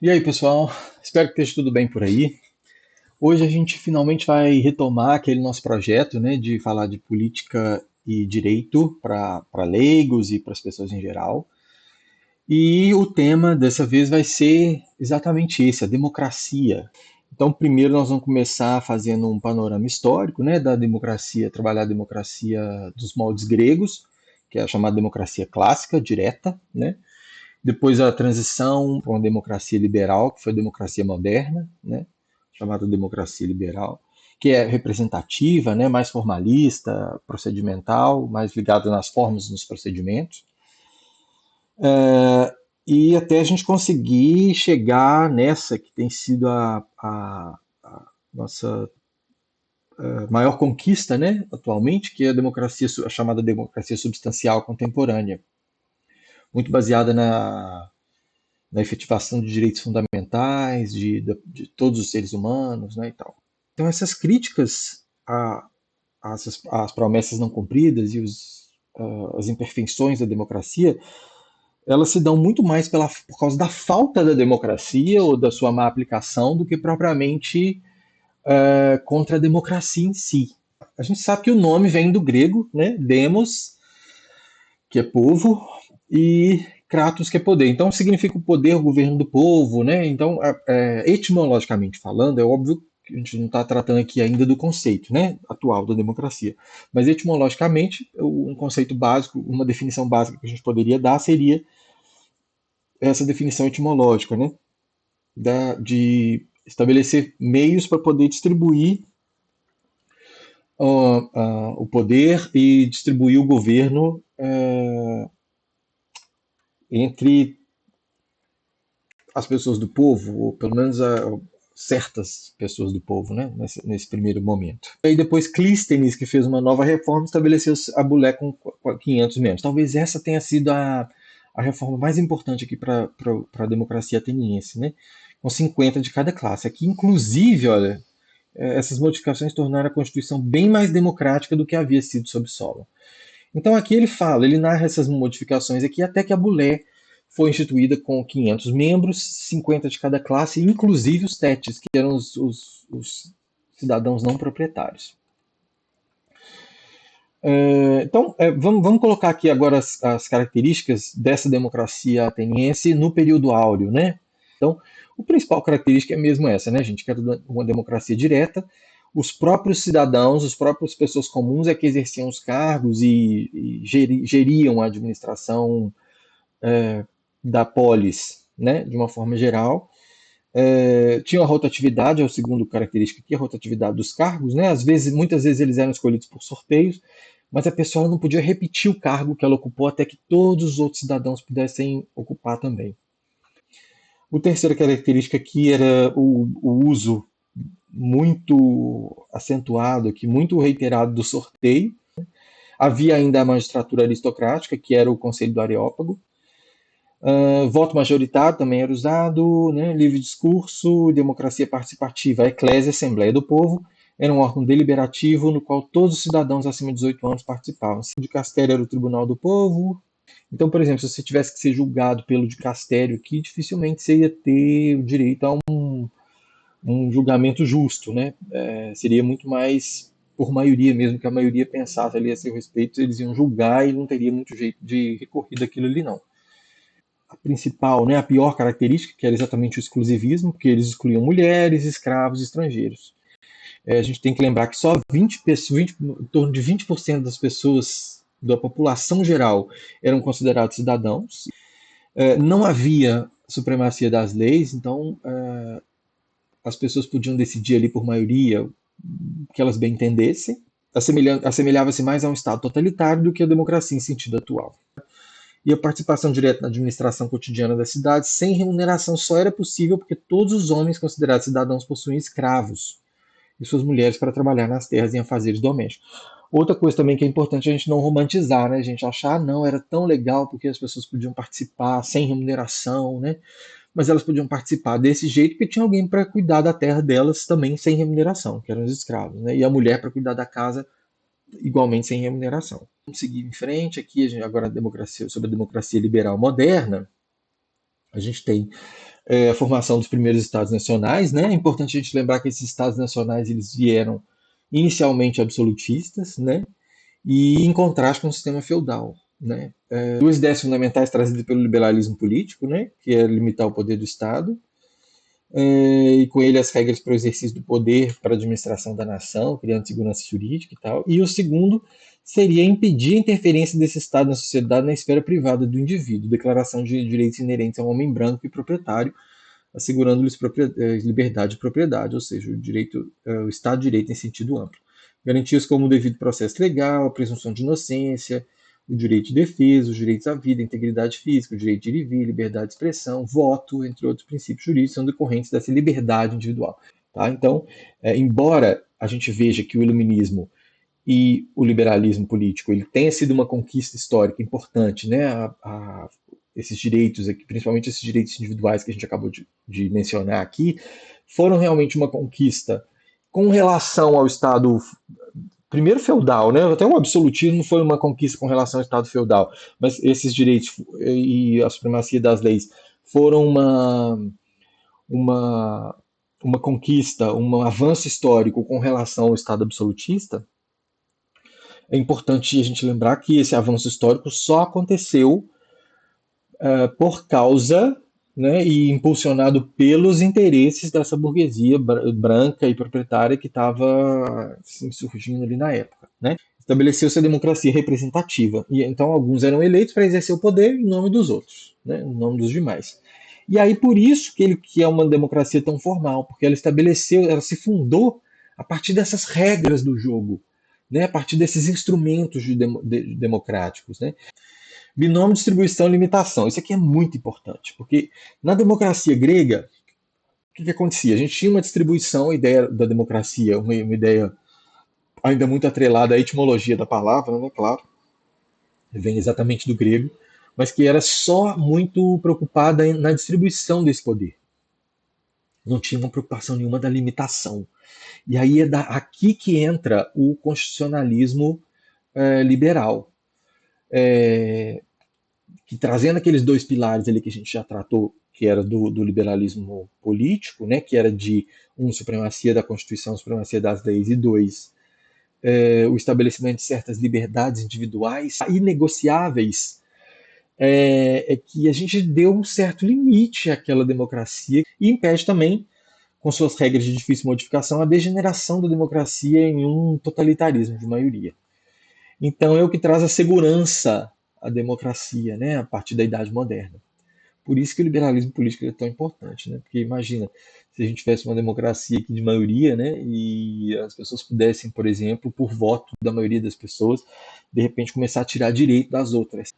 E aí, pessoal? Espero que esteja tudo bem por aí. Hoje a gente finalmente vai retomar aquele nosso projeto, né, de falar de política e direito para leigos e para as pessoas em geral. E o tema dessa vez vai ser exatamente esse, a democracia. Então, primeiro nós vamos começar fazendo um panorama histórico, né, da democracia, trabalhar a democracia dos moldes gregos, que é a chamada democracia clássica, direta, né? Depois a transição para uma democracia liberal, que foi a democracia moderna, né, chamada democracia liberal, que é representativa, né, mais formalista, procedimental, mais ligada nas formas e nos procedimentos. E até a gente conseguir chegar nessa que tem sido a nossa maior conquista, né, atualmente, que é a democracia, a chamada democracia substancial contemporânea, muito baseada na efetivação de direitos fundamentais de todos os seres humanos, né, e tal. Então essas críticas às promessas não cumpridas e as imperfeições da democracia, elas se dão muito mais por causa da falta da democracia ou da sua má aplicação do que propriamente contra a democracia em si. A gente sabe que o nome vem do grego, né, demos, que é povo, e Kratos, que é poder. Então significa o poder, o governo do povo, né? Então, etimologicamente falando, é óbvio que a gente não está tratando aqui ainda do conceito, né, atual da democracia. Mas etimologicamente, um conceito básico, uma definição básica que a gente poderia dar seria essa definição etimológica, né? De estabelecer meios para poder distribuir o poder e distribuir o governo entre as pessoas do povo, ou pelo menos certas pessoas do povo, né, nesse primeiro momento. E aí depois Clístenes, que fez uma nova reforma, estabeleceu a bulé com 500 membros. Talvez essa tenha sido a reforma mais importante aqui para a democracia ateniense, né, com 50 de cada classe. Aqui, inclusive, olha, essas modificações tornaram a Constituição bem mais democrática do que havia sido sob Solon. Então aqui ele fala, ele narra essas modificações aqui até que a Bulé foi instituída com 500 membros, 50 de cada classe, inclusive os tetes, que eram os cidadãos não proprietários. Vamos colocar aqui agora as características dessa democracia ateniense no período áureo, né? Então, a principal característica é mesmo essa, né, gente? Que é uma democracia direta. Os próprios cidadãos, as próprias pessoas comuns é que exerciam os cargos e geriam a administração da polis, né, de uma forma geral. Tinha a rotatividade, é o segundo característica aqui, a rotatividade dos cargos, né? Às vezes, muitas vezes eles eram escolhidos por sorteios, mas a pessoa não podia repetir o cargo que ela ocupou até que todos os outros cidadãos pudessem ocupar também. A terceira característica aqui era o uso muito acentuado aqui, muito reiterado do sorteio. Havia ainda a magistratura aristocrática, que era o Conselho do Areópago. Voto majoritário também era usado, né? Livre discurso, democracia participativa, a Eclésia, Assembleia do Povo, era um órgão deliberativo no qual todos os cidadãos acima de 18 anos participavam. O dicastério era o Tribunal do Povo. Então, por exemplo, se você tivesse que ser julgado pelo dicastério aqui, dificilmente você ia ter o direito a um julgamento justo, né? Seria muito mais por maioria mesmo, que a maioria pensasse ali a seu respeito, eles iam julgar e não teria muito jeito de recorrer daquilo ali, não. A principal, né, a pior característica, que era exatamente o exclusivismo, porque eles excluíam mulheres, escravos e estrangeiros. A gente tem que lembrar que só 20, em torno de 20% das pessoas da população geral eram considerados cidadãos. Não havia supremacia das leis, então as pessoas podiam decidir ali por maioria o que elas bem entendessem. Assemelhava-se mais a um Estado totalitário do que a democracia em sentido atual. E a participação direta na administração cotidiana da cidade sem remuneração só era possível porque todos os homens considerados cidadãos possuíam escravos e suas mulheres para trabalhar nas terras e em afazeres domésticos. Outra coisa também que é importante a gente não romantizar, né? A gente achar, não, era tão legal porque as pessoas podiam participar sem remuneração, né? Mas elas podiam participar desse jeito porque tinha alguém para cuidar da terra delas também sem remuneração, que eram os escravos, né? E a mulher para cuidar da casa igualmente sem remuneração. Vamos seguir em frente aqui, agora sobre a democracia liberal moderna. A gente tem a formação dos primeiros estados nacionais, né? É importante a gente lembrar que esses estados nacionais eles vieram inicialmente absolutistas, né? E em contraste com o sistema feudal, né? Duas ideias fundamentais trazidas pelo liberalismo político, né? Que é limitar o poder do Estado e com ele as regras para o exercício do poder para a administração da nação, criando segurança jurídica e tal. E o segundo seria impedir a interferência desse Estado na sociedade na esfera privada do indivíduo, declaração de direitos inerentes ao homem branco e proprietário, assegurando-lhes liberdade de propriedade, ou seja, o Estado de Direito em sentido amplo. Garantias como o devido processo legal, a presunção de inocência, o direito de defesa, os direitos à vida, a integridade física, o direito de ir e vir, liberdade de expressão, voto, entre outros princípios jurídicos, são decorrentes dessa liberdade individual. Tá? Então, embora a gente veja que o iluminismo e o liberalismo político ele tenha sido uma conquista histórica importante, né? Esses direitos aqui, principalmente esses direitos individuais que a gente acabou de mencionar aqui, foram realmente uma conquista com relação ao Estado primeiro feudal, né? Até o absolutismo foi uma conquista com relação ao Estado feudal, mas esses direitos e a supremacia das leis foram uma, uma conquista, um avanço histórico com relação ao Estado absolutista. É importante a gente lembrar que esse avanço histórico só aconteceu por causa, né, e impulsionado pelos interesses dessa burguesia branca e proprietária que estava assim, surgindo ali na época. Né? Estabeleceu-se a democracia representativa. E então alguns eram eleitos para exercer o poder em nome dos outros, né, em nome dos demais. E aí por isso que é uma democracia tão formal, porque ela se fundou a partir dessas regras do jogo, né, a partir desses instrumentos democráticos. Né? Binômio, distribuição e limitação. Isso aqui é muito importante, porque na democracia grega, o que acontecia? A gente tinha uma distribuição, a ideia da democracia, uma ideia ainda muito atrelada à etimologia da palavra, né? Claro, vem exatamente do grego, mas que era só muito preocupada na distribuição desse poder. Não tinha uma preocupação nenhuma da limitação. E aí é aqui que entra o constitucionalismo liberal. Que trazendo aqueles dois pilares ali que a gente já tratou, que era do liberalismo político, né, que era de supremacia da Constituição, supremacia das leis, e dois, o estabelecimento de certas liberdades individuais inegociáveis, que a gente deu um certo limite àquela democracia e impede também, com suas regras de difícil modificação, a degeneração da democracia em um totalitarismo de maioria. Então é o que traz a segurança à democracia, né, a partir da Idade Moderna. Por isso que o liberalismo político é tão importante, né? Porque imagina, se a gente tivesse uma democracia aqui de maioria, né, e as pessoas pudessem, por exemplo, por voto da maioria das pessoas, de repente começar a tirar direito das outras.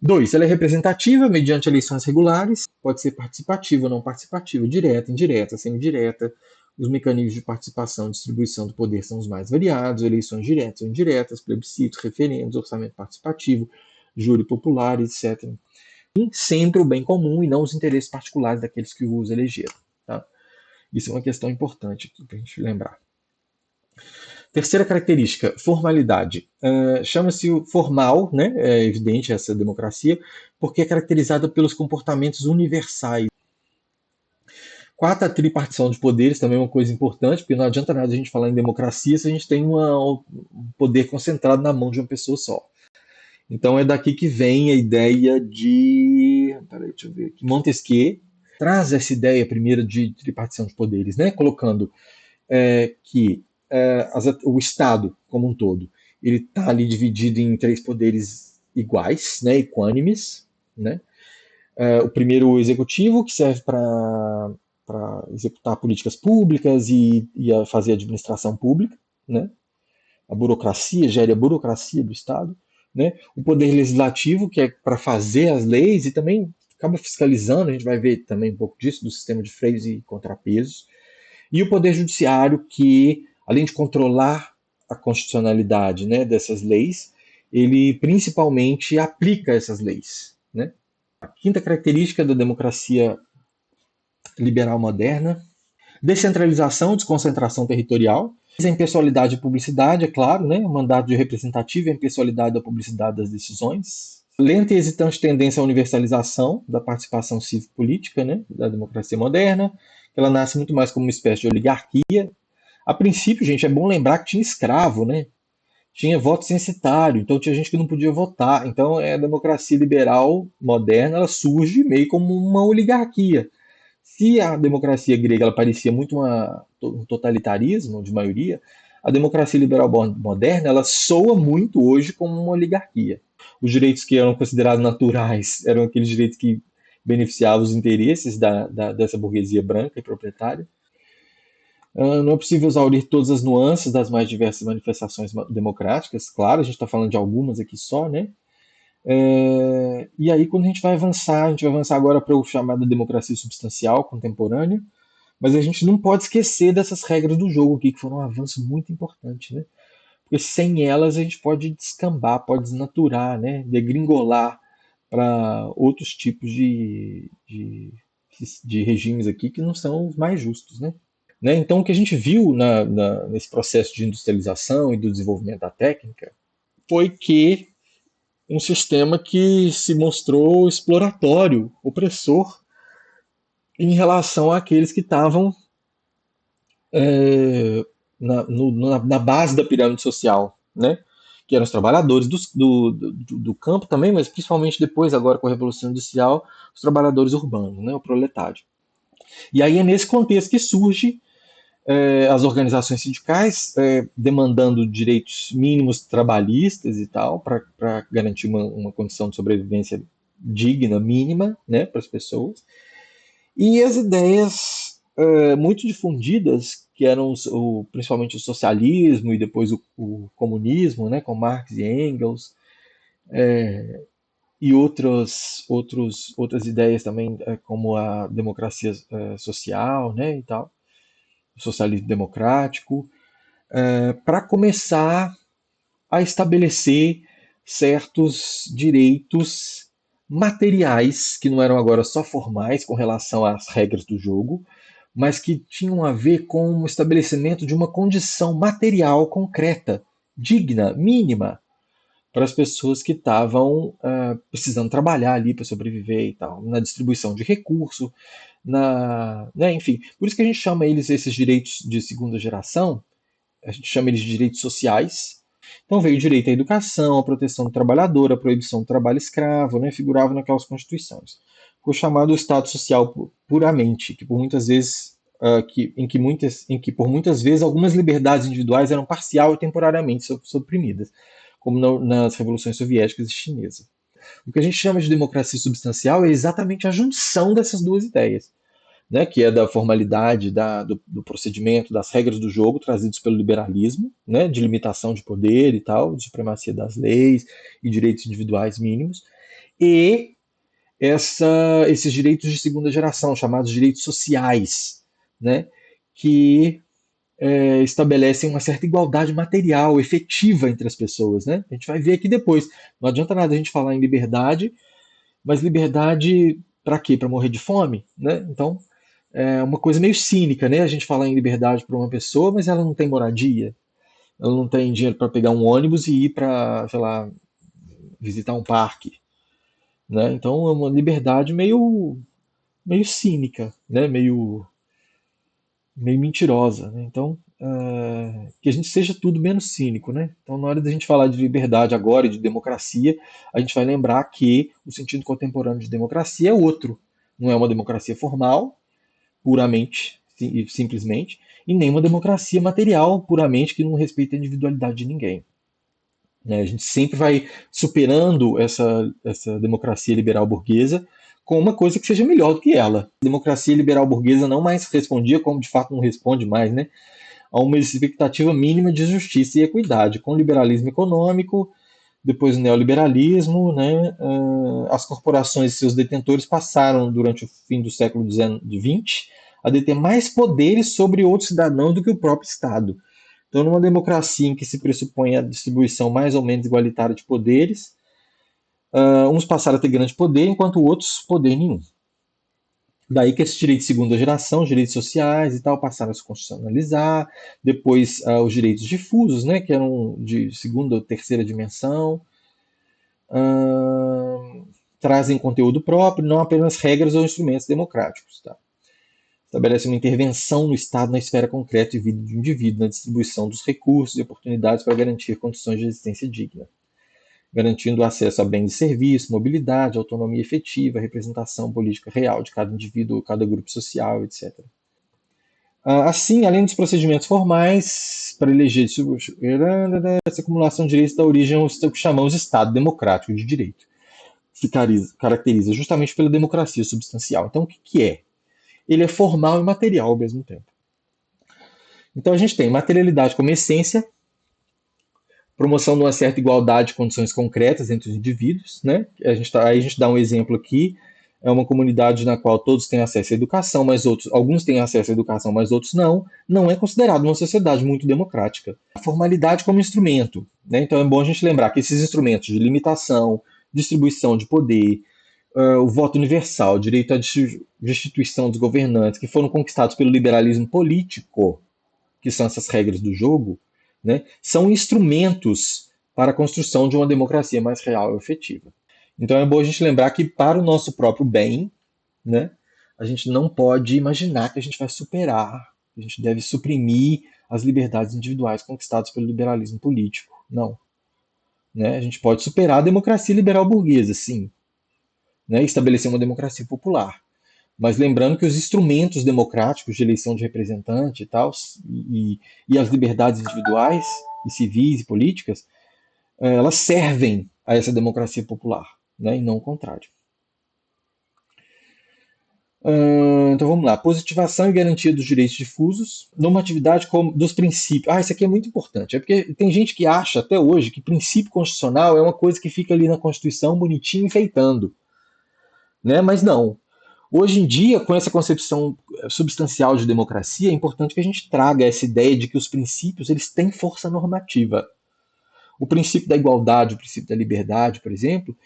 2. Ela é representativa mediante eleições regulares, pode ser participativa ou não participativa, direta, indireta, semidireta. Os mecanismos de participação e distribuição do poder são os mais variados, eleições diretas ou indiretas, plebiscitos, referendos, orçamento participativo, júri popular, etc. E sempre o bem comum e não os interesses particulares daqueles que os elegeram. Tá? Isso é uma questão importante para a gente lembrar. Terceira característica, formalidade. Chama-se formal, né? É evidente essa democracia, porque é caracterizada pelos comportamentos universais. Quarta, a tripartição de poderes também é uma coisa importante, porque não adianta nada a gente falar em democracia se a gente tem um poder concentrado na mão de uma pessoa só. Então é daqui que vem a ideia de. Peraí, deixa eu ver aqui. Montesquieu traz essa ideia primeiro de tripartição de poderes, né? Colocando que o Estado como um todo ele está ali dividido em três poderes iguais, né? Equânimes, né? O primeiro, o executivo, que serve para executar políticas públicas e fazer administração pública, né? A burocracia, gere a burocracia do Estado, né? O poder legislativo, que é para fazer as leis e também acaba fiscalizando, a gente vai ver também um pouco disso, do sistema de freios e contrapesos, e o poder judiciário, que além de controlar a constitucionalidade, né, dessas leis, ele principalmente aplica essas leis. Né? A quinta característica da democracia liberal moderna, descentralização, desconcentração territorial, a impessoalidade e publicidade, é claro, né? O mandato de representativo e a impessoalidade da publicidade das decisões. Lenta e hesitante tendência à universalização da participação cívico-política, né, da democracia moderna. Ela nasce muito mais como uma espécie de oligarquia. A princípio, gente, é bom lembrar que tinha escravo, né? Tinha voto censitário, então tinha gente que não podia votar. Então, a democracia liberal moderna ela surge meio como uma oligarquia. Se a democracia grega ela parecia muito um totalitarismo de maioria, a democracia liberal moderna ela soa muito hoje como uma oligarquia. Os direitos que eram considerados naturais eram aqueles direitos que beneficiavam os interesses dessa burguesia branca e proprietária. Não é possível exaurir todas as nuances das mais diversas manifestações democráticas, claro, a gente está falando de algumas aqui só, né? E aí, quando a gente vai avançar agora para o chamado democracia substancial contemporânea, mas a gente não pode esquecer dessas regras do jogo aqui, que foram um avanço muito importante, né? Porque sem elas a gente pode descambar, pode desnaturar, né? Degringolar para outros tipos de regimes aqui que não são os mais justos, né? Então, o que a gente viu nesse processo de industrialização e do desenvolvimento da técnica foi que um sistema que se mostrou exploratório, opressor, em relação àqueles que estavam na base da pirâmide social, né? Que eram os trabalhadores do campo também, mas principalmente depois, agora com a Revolução Industrial, os trabalhadores urbanos, né? O proletário. E aí é nesse contexto que surge as organizações sindicais demandando direitos mínimos trabalhistas e tal, para garantir uma condição de sobrevivência digna, mínima, né, para as pessoas. E as ideias muito difundidas, que eram principalmente o socialismo e depois o comunismo, né, com Marx e Engels, e outras ideias também, como a democracia social, né, e tal, o socialismo democrático, para começar a estabelecer certos direitos materiais, que não eram agora só formais com relação às regras do jogo, mas que tinham a ver com o estabelecimento de uma condição material concreta, digna, mínima, para as pessoas que estavam precisando trabalhar ali para sobreviver e tal, na distribuição de recurso, né, enfim. Por isso que a gente chama esses direitos de segunda geração, a gente chama eles de direitos sociais. Então veio o direito à educação, à proteção do trabalhador, à proibição do trabalho escravo, né, figurava naquelas constituições. Ficou chamado Estado Social puramente, que por muitas vezes em que por muitas vezes algumas liberdades individuais eram parcial e temporariamente suprimidas, como nas revoluções soviéticas e chinesas. O que a gente chama de democracia substancial é exatamente a junção dessas duas ideias, né, que é da formalidade do procedimento, das regras do jogo trazidos pelo liberalismo, né, de limitação de poder e tal, de supremacia das leis e direitos individuais mínimos, e esses direitos de segunda geração, chamados direitos sociais, né, que estabelecem uma certa igualdade material, efetiva entre as pessoas. Né? A gente vai ver aqui depois. Não adianta nada a gente falar em liberdade, mas liberdade para quê? Para morrer de fome? Né? Então, é uma coisa meio cínica, né? A gente falar em liberdade para uma pessoa, mas ela não tem moradia, ela não tem dinheiro para pegar um ônibus e ir para, sei lá, visitar um parque, né? Então é uma liberdade meio cínica, né? Meio mentirosa, né? Então que a gente seja tudo menos cínico, né? Então na hora da gente falar de liberdade agora e de democracia, a gente vai lembrar que o sentido contemporâneo de democracia é outro. Não é uma democracia formal, puramente e simplesmente, e nem uma democracia material puramente que não respeita a individualidade de ninguém. Né? A gente sempre vai superando essa democracia liberal burguesa com uma coisa que seja melhor do que ela. A democracia liberal burguesa não mais respondia, como de fato não responde mais, né, a uma expectativa mínima de justiça e equidade, com o liberalismo econômico, depois o neoliberalismo, né, as corporações e seus detentores passaram, durante o fim do século XX, a deter mais poderes sobre outros cidadãos do que o próprio Estado. Então, numa democracia em que se pressupõe a distribuição mais ou menos igualitária de poderes, uns passaram a ter grande poder, enquanto outros poder nenhum. Daí que esses direitos de segunda geração, os direitos sociais e tal, passaram a se constitucionalizar. Depois, os direitos difusos, né, que eram de segunda ou terceira dimensão. trazem conteúdo próprio, não apenas regras ou instrumentos democráticos. Tá? Estabelece uma intervenção no Estado na esfera concreta de vida do indivíduo, na distribuição dos recursos e oportunidades para garantir condições de existência digna, garantindo o acesso a bens e serviços, mobilidade, autonomia efetiva, representação política real de cada indivíduo, cada grupo social, etc. Assim, além dos procedimentos formais para eleger essa acumulação de direitos dá origem ao que chamamos de Estado Democrático de Direito. Se caracteriza justamente pela democracia substancial. Então, o que é? Ele é formal e material ao mesmo tempo. Então, a gente tem materialidade como essência, promoção de uma certa igualdade de condições concretas entre os indivíduos. Né? Aí a gente dá um exemplo aqui, é uma comunidade na qual todos têm acesso à educação, mas alguns têm acesso à educação, mas outros não é considerado uma sociedade muito democrática. A formalidade como instrumento. Né? Então é bom a gente lembrar que esses instrumentos de limitação, distribuição de poder, o voto universal, o direito à destituição dos governantes, que foram conquistados pelo liberalismo político, que são essas regras do jogo, né, são instrumentos para a construção de uma democracia mais real e efetiva. Então é bom a gente lembrar que para o nosso próprio bem, né, a gente não pode imaginar que a gente vai superar, a gente deve suprimir as liberdades individuais conquistadas pelo liberalismo político. Não. Né? A gente pode superar a democracia liberal burguesa, sim, né, e estabelecer uma democracia popular. Mas lembrando que os instrumentos democráticos de eleição de representante e tal, e as liberdades individuais e civis e políticas, elas servem a essa democracia popular, né, e não o contrário. Então vamos lá. Positivação e garantia dos direitos difusos, normatividade dos princípios. Isso aqui é muito importante. É porque tem gente que acha até hoje que princípio constitucional é uma coisa que fica ali na Constituição bonitinho enfeitando. Né? Mas não. Hoje em dia, com essa concepção substancial de democracia, é importante que a gente traga essa ideia de que os princípios eles têm força normativa. O princípio da igualdade, o princípio da liberdade, por exemplo,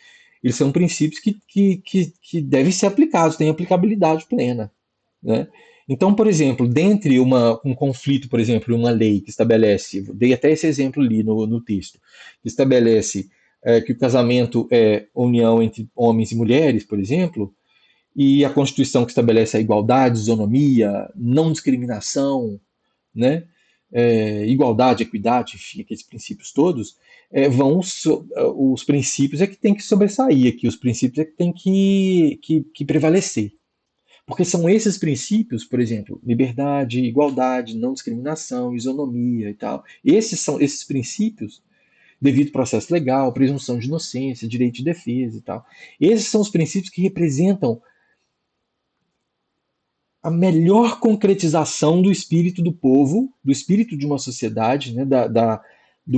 eles são princípios que devem ser aplicados, têm aplicabilidade plena. Né? Então, por exemplo, dentre um conflito, por exemplo, uma lei que estabelece, dei até esse exemplo ali no texto, que estabelece que o casamento é união entre homens e mulheres, por exemplo, e a Constituição que estabelece a igualdade, isonomia, não discriminação, né? Igualdade, equidade, enfim, aqueles princípios todos, os princípios é que tem que sobressair aqui, os princípios é que tem que prevalecer. Porque são esses princípios, por exemplo, liberdade, igualdade, não discriminação, isonomia e tal. Esses são esses princípios, devido processo legal, presunção de inocência, direito de defesa e tal. Esses são os princípios que representam a melhor concretização do espírito do povo, do espírito de uma sociedade, né,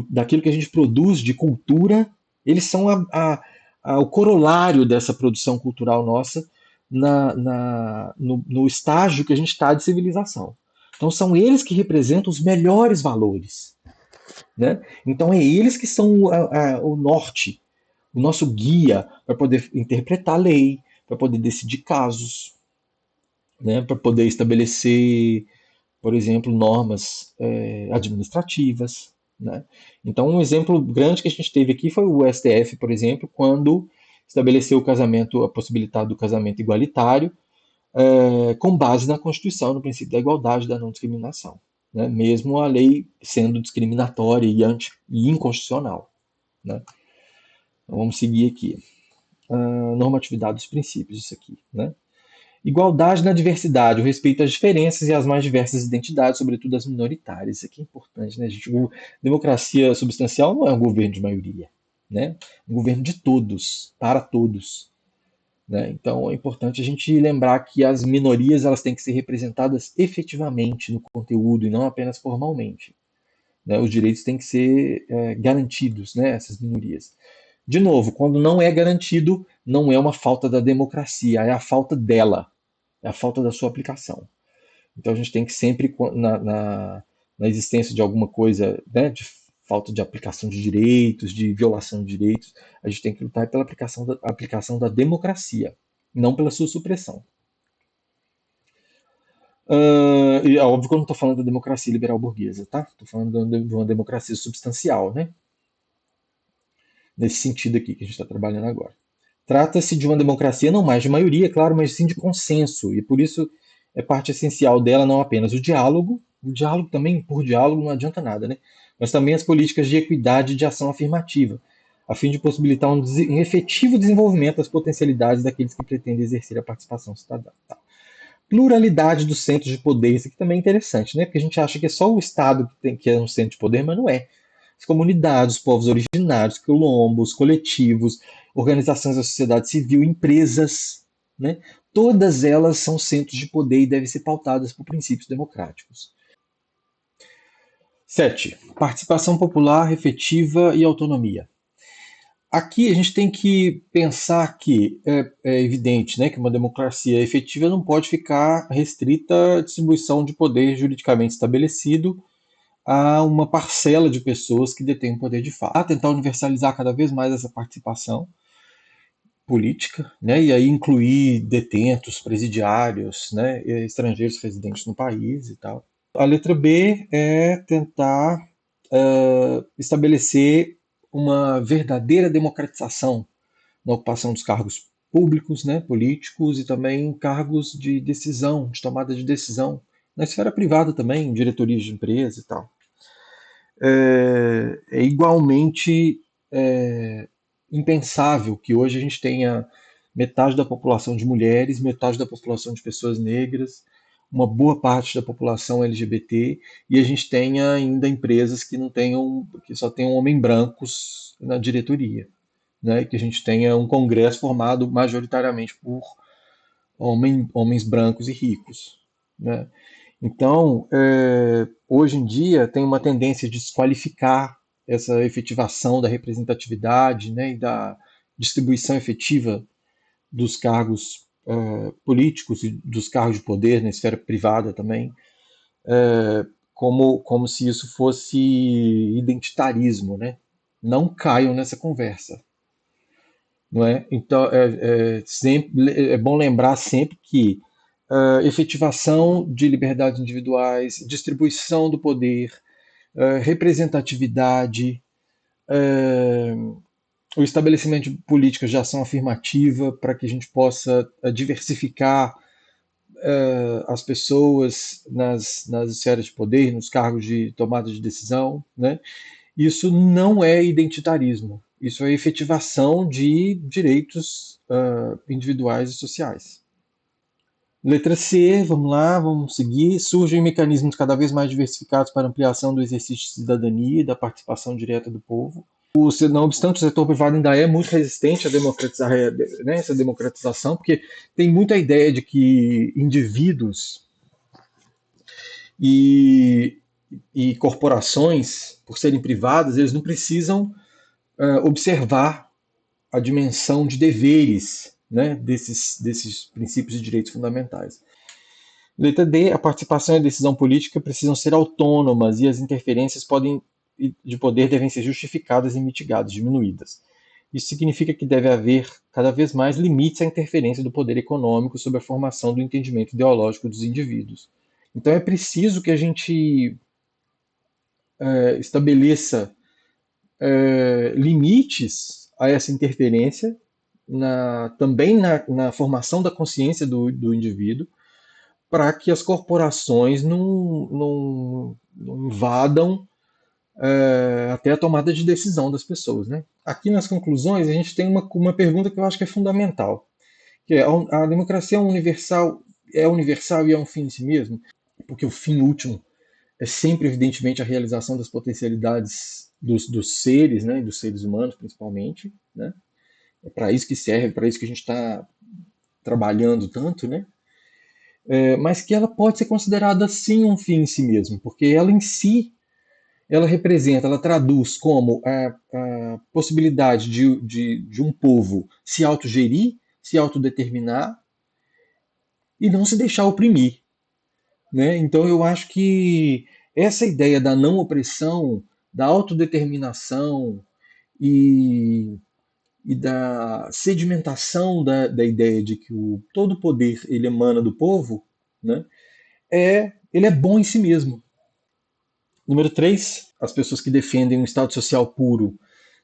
daquilo que a gente produz de cultura. Eles são o corolário dessa produção cultural nossa no estágio que a gente está de civilização. Então são eles que representam os melhores valores. Né? Então é eles que são o norte, o nosso guia para poder interpretar a lei, para poder decidir casos, né, para poder estabelecer, por exemplo, normas administrativas. Né? Então, um exemplo grande que a gente teve aqui foi o STF, por exemplo, quando estabeleceu o casamento, a possibilidade do casamento igualitário, com base na Constituição, no princípio da igualdade e da não discriminação, né? Mesmo a lei sendo discriminatória e inconstitucional. Né? Então, vamos seguir aqui. Normatividade dos princípios, isso aqui. Né? Igualdade na diversidade, o respeito às diferenças e às mais diversas identidades, sobretudo as minoritárias. Isso aqui é importante, né, gente? Democracia substancial não é um governo de maioria, né? É um governo de todos, para todos. Né? Então é importante a gente lembrar que as minorias elas têm que ser representadas efetivamente no conteúdo e não apenas formalmente. Né? Os direitos têm que ser garantidos, né, essas minorias. De novo, quando não é garantido, não é uma falta da democracia, é a falta dela. É a falta da sua aplicação. Então a gente tem que sempre, na existência de alguma coisa, né, de falta de aplicação de direitos, de violação de direitos, a gente tem que lutar pela aplicação da democracia, não pela sua supressão. E é óbvio que eu não estou falando da democracia liberal burguesa, tá? Estou falando de uma democracia substancial, né? Nesse sentido aqui que a gente está trabalhando agora. Trata-se de uma democracia não mais de maioria, claro, mas sim de consenso, e por isso é parte essencial dela não apenas o diálogo também, por diálogo, não adianta nada, né? Mas também as políticas de equidade e de ação afirmativa, a fim de possibilitar um efetivo desenvolvimento das potencialidades daqueles que pretendem exercer a participação cidadã. Tá? Pluralidade dos centros de poder, isso aqui também é interessante, né? Porque a gente acha que é só o Estado que é um centro de poder, mas não é. As comunidades, os povos originários, quilombos, coletivos, organizações da sociedade civil, empresas, né? Todas elas são centros de poder e devem ser pautadas por princípios democráticos. 7. Participação popular, efetiva e autonomia. Aqui a gente tem que pensar que é evidente, né, que uma democracia efetiva não pode ficar restrita à distribuição de poder juridicamente estabelecido a uma parcela de pessoas que detêm o poder de fato. Tentar universalizar cada vez mais essa participação política, né, e aí incluir detentos, presidiários, né, estrangeiros residentes no país e tal. A letra B é tentar estabelecer uma verdadeira democratização na ocupação dos cargos públicos, né, políticos e também cargos de decisão, de tomada de decisão, na esfera privada também, diretorias de empresa e tal. É igualmente é, impensável que hoje a gente tenha metade da população de mulheres, metade da população de pessoas negras, uma boa parte da população LGBT e a gente tenha ainda empresas que não tenham, que só tenham homens brancos na diretoria, né? E que a gente tenha um congresso formado majoritariamente por homens brancos e ricos, né? Então, hoje em dia tem uma tendência de desqualificar essa efetivação da representatividade, né, e da distribuição efetiva dos cargos políticos e dos cargos de poder na esfera privada também, como se isso fosse identitarismo, né? Não caiam nessa conversa, não é? Então, é bom lembrar sempre que efetivação de liberdades individuais, distribuição do poder, representatividade, o estabelecimento de políticas de ação afirmativa para que a gente possa diversificar as pessoas nas esferas de poder, nos cargos de tomada de decisão, né? Isso não é identitarismo, isso é efetivação de direitos individuais e sociais. Letra C, vamos lá, vamos seguir. Surgem mecanismos cada vez mais diversificados para ampliação do exercício de cidadania e da participação direta do povo. Não obstante, o setor privado ainda é muito resistente a democratizar, né, essa democratização, porque tem muita ideia de que indivíduos e, e corporações, por serem privadas, eles não precisam observar a dimensão de deveres, né, desses princípios e direitos fundamentais. Letra D, a participação e a decisão política precisam ser autônomas e as interferências de poder devem ser justificadas e mitigadas, diminuídas. Isso significa que deve haver cada vez mais limites à interferência do poder econômico sobre a formação do entendimento ideológico dos indivíduos. Então é preciso que a gente estabeleça limites a essa interferência, também na formação da consciência do indivíduo, para que as corporações não invadam até a tomada de decisão das pessoas. Né? Aqui nas conclusões, a gente tem uma pergunta que eu acho que é fundamental, que é a democracia é universal e é um fim em si mesmo? Porque o fim último é sempre, evidentemente, a realização das potencialidades dos seres, né, dos seres humanos, principalmente. Né? É para isso que serve, é para isso que a gente está trabalhando tanto, né? Mas que ela pode ser considerada sim um fim em si mesmo, porque ela em si, ela representa, ela traduz como a possibilidade de um povo se autogerir, se autodeterminar e não se deixar oprimir. Né? Então eu acho que essa ideia da não opressão, da autodeterminação e, e da sedimentação da ideia de que todo o poder ele emana do povo, né? Ele é bom em si mesmo. Número 3, as pessoas que defendem um Estado social puro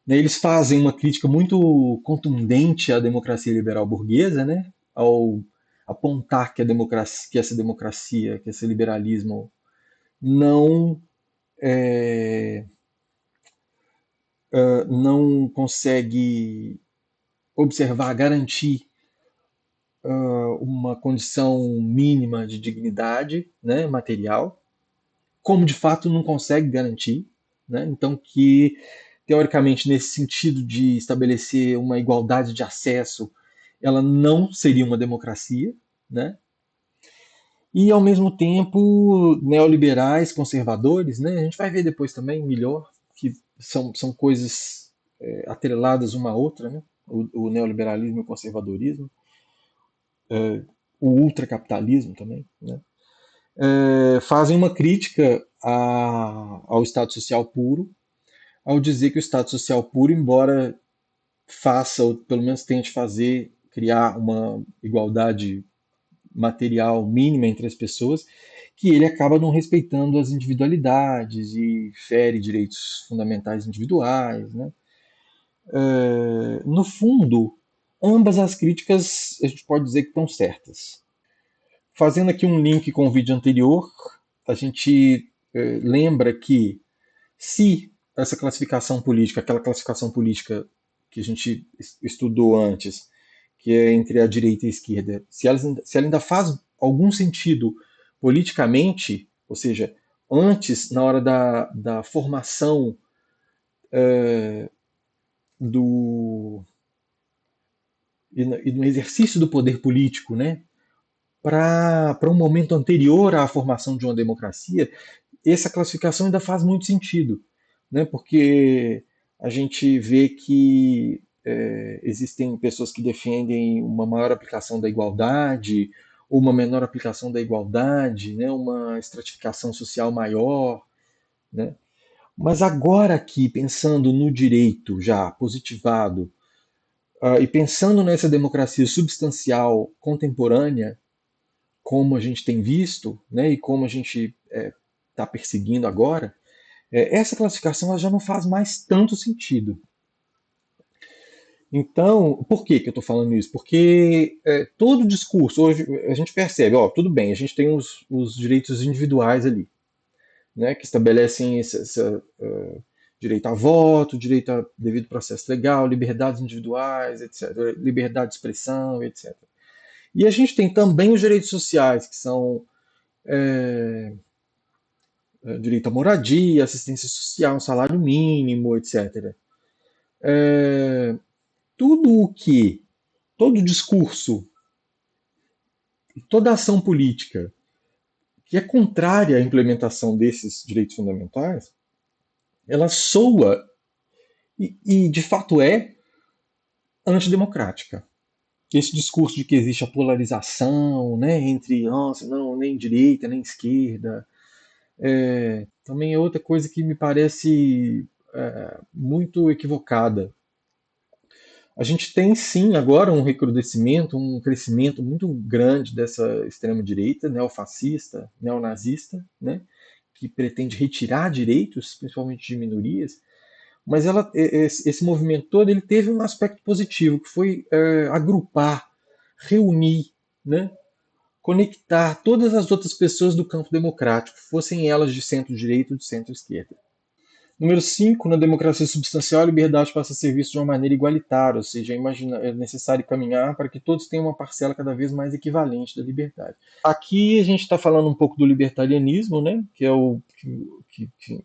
Né, eles fazem uma crítica muito contundente à democracia liberal burguesa, né, ao apontar que, a democracia, que essa democracia, que esse liberalismo não, é, não consegue observar, garantir uma condição mínima de dignidade, né, material, como de fato não consegue garantir, né? Então que teoricamente nesse sentido de estabelecer uma igualdade de acesso, ela não seria uma democracia, né? E ao mesmo tempo neoliberais, conservadores, né? A gente vai ver depois também melhor que são coisas atreladas uma à outra, né? O neoliberalismo e o conservadorismo, o ultracapitalismo também, né? Fazem uma crítica ao Estado Social puro, ao dizer que o Estado Social puro, embora faça, ou pelo menos tente fazer, criar uma igualdade material mínima entre as pessoas, que ele acaba não respeitando as individualidades e fere direitos fundamentais individuais. Né? No fundo, ambas as críticas a gente pode dizer que estão certas. Fazendo aqui um link com o vídeo anterior, a gente lembra que se essa classificação política, aquela classificação política que a gente estudou antes, que é entre a direita e a esquerda, se ela ainda faz algum sentido politicamente, ou seja, antes, na hora da formação do e no exercício do poder político, né, para um momento anterior à formação de uma democracia, essa classificação ainda faz muito sentido, né? Porque a gente vê que existem pessoas que defendem uma maior aplicação da igualdade, ou uma menor aplicação da igualdade, né? Uma estratificação social maior, né? Mas agora aqui, pensando no direito já positivado, e pensando nessa democracia substancial contemporânea, como a gente tem visto, né, e como a gente está perseguindo agora, essa classificação ela já não faz mais tanto sentido. Então, por que eu estou falando isso? Porque todo discurso, hoje a gente percebe, ó, tudo bem, a gente tem os direitos individuais ali, né, que estabelecem direito a voto, direito a devido processo legal, liberdades individuais, etc., liberdade de expressão, etc. E a gente tem também os direitos sociais, que são direito à moradia, assistência social, salário mínimo, etc. Tudo o que, todo discurso, toda ação política que é contrária à implementação desses direitos fundamentais, ela soa e de fato é antidemocrática. Esse discurso de que existe a polarização, né, entre nossa, não, nem direita, nem esquerda, também é outra coisa que me parece muito equivocada. A gente tem sim agora um recrudescimento, um crescimento muito grande dessa extrema-direita, neofascista, neonazista, né, que pretende retirar direitos, principalmente de minorias, mas esse movimento todo ele teve um aspecto positivo, que foi agrupar, reunir, né, conectar todas as outras pessoas do campo democrático, fossem elas de centro-direita ou de centro-esquerda. Número 5, na democracia substancial, a liberdade passa a ser vista de uma maneira igualitária, ou seja, é necessário caminhar para que todos tenham uma parcela cada vez mais equivalente da liberdade. Aqui a gente está falando um pouco do libertarianismo, né, que é o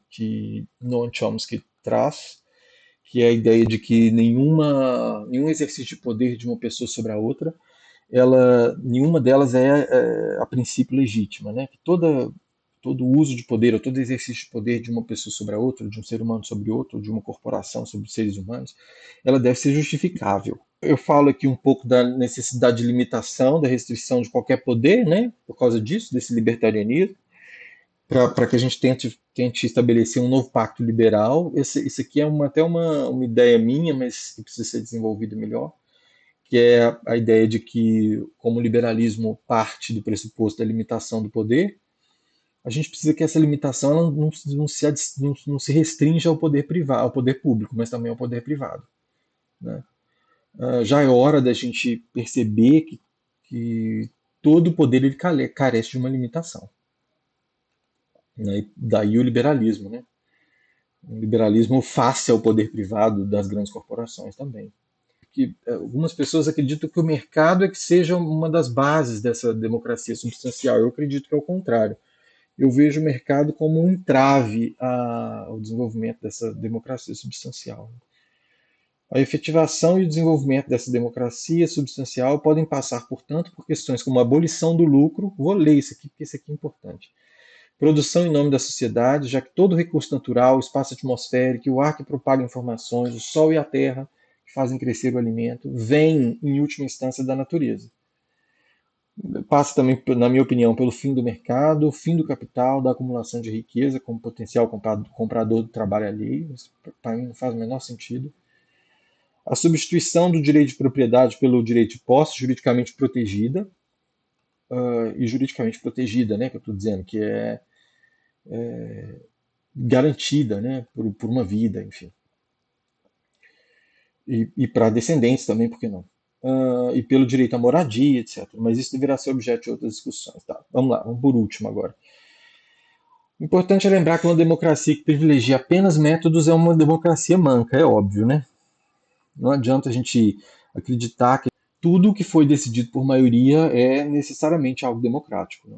que Noam Chomsky traz, que é a ideia de que nenhum exercício de poder de uma pessoa sobre a outra, nenhuma delas é a princípio legítima, né, que todo uso de poder, ou todo exercício de poder de uma pessoa sobre a outra, de um ser humano sobre outro, de uma corporação sobre seres humanos, ela deve ser justificável. Eu falo aqui um pouco da necessidade de limitação, da restrição de qualquer poder, né, por causa disso, desse libertarianismo, para que a gente tente estabelecer um novo pacto liberal. Isso aqui é até uma ideia minha, mas que precisa ser desenvolvida melhor, que é a ideia de que, como o liberalismo parte do pressuposto da limitação do poder, a gente precisa que essa limitação ela não se restrinja ao poder privado, ao poder público, mas também ao poder privado, né? Já é hora da gente perceber que todo poder ele carece de uma limitação, né? E daí o liberalismo, né? Um liberalismo face ao poder privado das grandes corporações também. Que algumas pessoas acreditam que o mercado é que seja uma das bases dessa democracia substancial. Eu acredito que é o contrário. Eu vejo o mercado como um entrave ao desenvolvimento dessa democracia substancial. A efetivação e o desenvolvimento dessa democracia substancial podem passar, portanto, por questões como a abolição do lucro. Vou ler isso aqui, porque isso aqui é importante. Produção em nome da sociedade, já que todo recurso natural, o espaço atmosférico, o ar que propaga informações, o sol e a terra, que fazem crescer o alimento, vêm, em última instância, da natureza. Passa também, na minha opinião, pelo fim do mercado, fim do capital, da acumulação de riqueza como potencial comprador do trabalho alheio. Isso, para mim, não faz o menor sentido. A substituição do direito de propriedade pelo direito de posse, juridicamente protegida, e juridicamente protegida, né, que eu estou dizendo, que é garantida, né, por uma vida, enfim. E para descendentes também, por que não? E pelo direito à moradia, etc. Mas isso deverá ser objeto de outras discussões. Tá, vamos lá, vamos por último agora. O importante é lembrar que uma democracia que privilegia apenas métodos é uma democracia manca, é óbvio, né? Não adianta a gente acreditar que tudo que foi decidido por maioria é necessariamente algo democrático, né?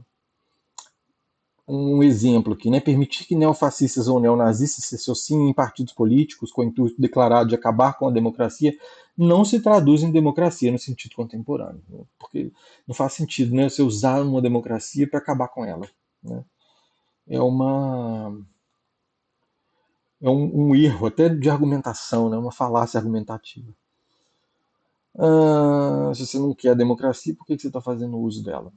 Um exemplo aqui, né? Permitir que neofascistas ou neonazistas se associem em partidos políticos com o intuito declarado de acabar com a democracia não se traduz em democracia no sentido contemporâneo, né? Porque não faz sentido, né, você usar uma democracia para acabar com ela, né? É uma um erro até de argumentação, né? Uma falácia argumentativa. Se você não quer a democracia, por que você está fazendo uso dela?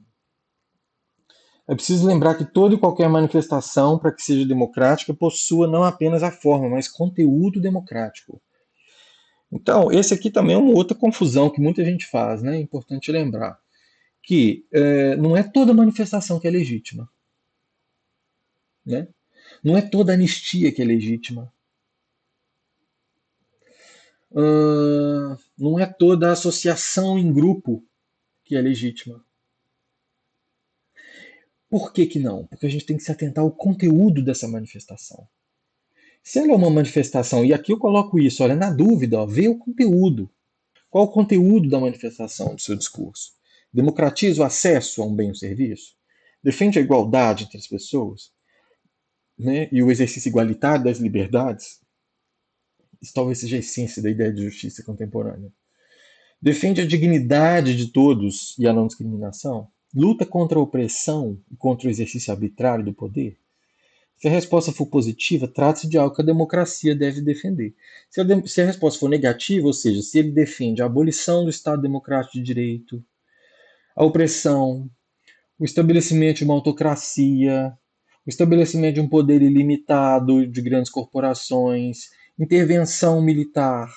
É preciso lembrar que toda e qualquer manifestação, para que seja democrática, possua não apenas a forma, mas conteúdo democrático. Então, esse aqui também é uma outra confusão que muita gente faz, né? É importante lembrar que não é toda manifestação que é legítima, né? Não é toda anistia que é legítima. Não é toda associação em grupo que é legítima. Por que que não? Porque a gente tem que se atentar ao conteúdo dessa manifestação. Se ela é uma manifestação, e aqui eu coloco isso, olha, na dúvida, ó, vê o conteúdo. Qual o conteúdo da manifestação do seu discurso? Democratiza o acesso a um bem ou serviço? Defende a igualdade entre as pessoas? Né? E o exercício igualitário das liberdades? Isso talvez seja a essência da ideia de justiça contemporânea. Defende a dignidade de todos e a não discriminação? Luta contra a opressão e contra o exercício arbitrário do poder? Se a resposta for positiva, trata-se de algo que a democracia deve defender. Se a resposta for negativa, ou seja, se ele defende a abolição do Estado Democrático de Direito, a opressão, o estabelecimento de uma autocracia, o estabelecimento de um poder ilimitado de grandes corporações, intervenção militar,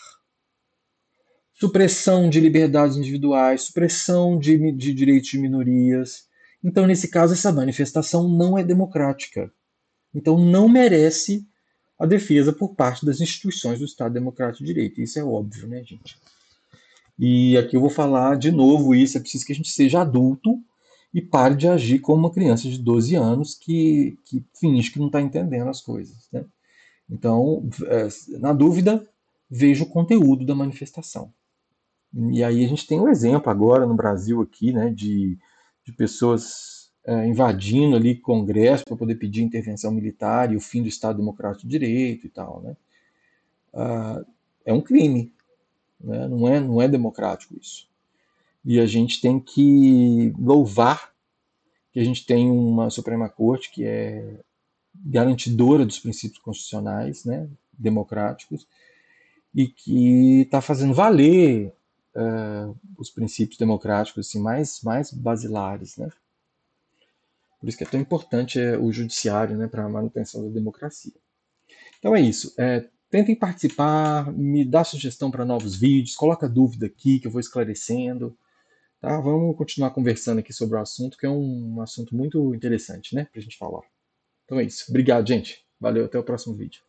supressão de liberdades individuais, supressão de direitos de minorias. Então, nesse caso, essa manifestação não é democrática. Então, não merece a defesa por parte das instituições do Estado Democrático de Direito. Isso é óbvio, né, gente? E aqui eu vou falar de novo isso, é preciso que a gente seja adulto e pare de agir como uma criança de 12 anos que finge que não está entendendo as coisas, né? Então, na dúvida, veja o conteúdo da manifestação. E aí a gente tem um exemplo agora no Brasil aqui, né, de pessoas invadindo ali Congresso para poder pedir intervenção militar e o fim do Estado Democrático de Direito e tal, né? É um crime, né? Não é democrático isso. E a gente tem que louvar que a gente tem uma Suprema Corte que é garantidora dos princípios constitucionais, né, democráticos, e que está fazendo valer os princípios democráticos assim, mais basilares, né? Por isso que é tão importante o judiciário, né, para a manutenção da democracia. Então é isso. Tentem participar, me dá sugestão para novos vídeos, coloca dúvida aqui que eu vou esclarecendo. Tá? Vamos continuar conversando aqui sobre o assunto, que é um assunto muito interessante, né, para a gente falar. Então é isso. Obrigado, gente. Valeu, até o próximo vídeo.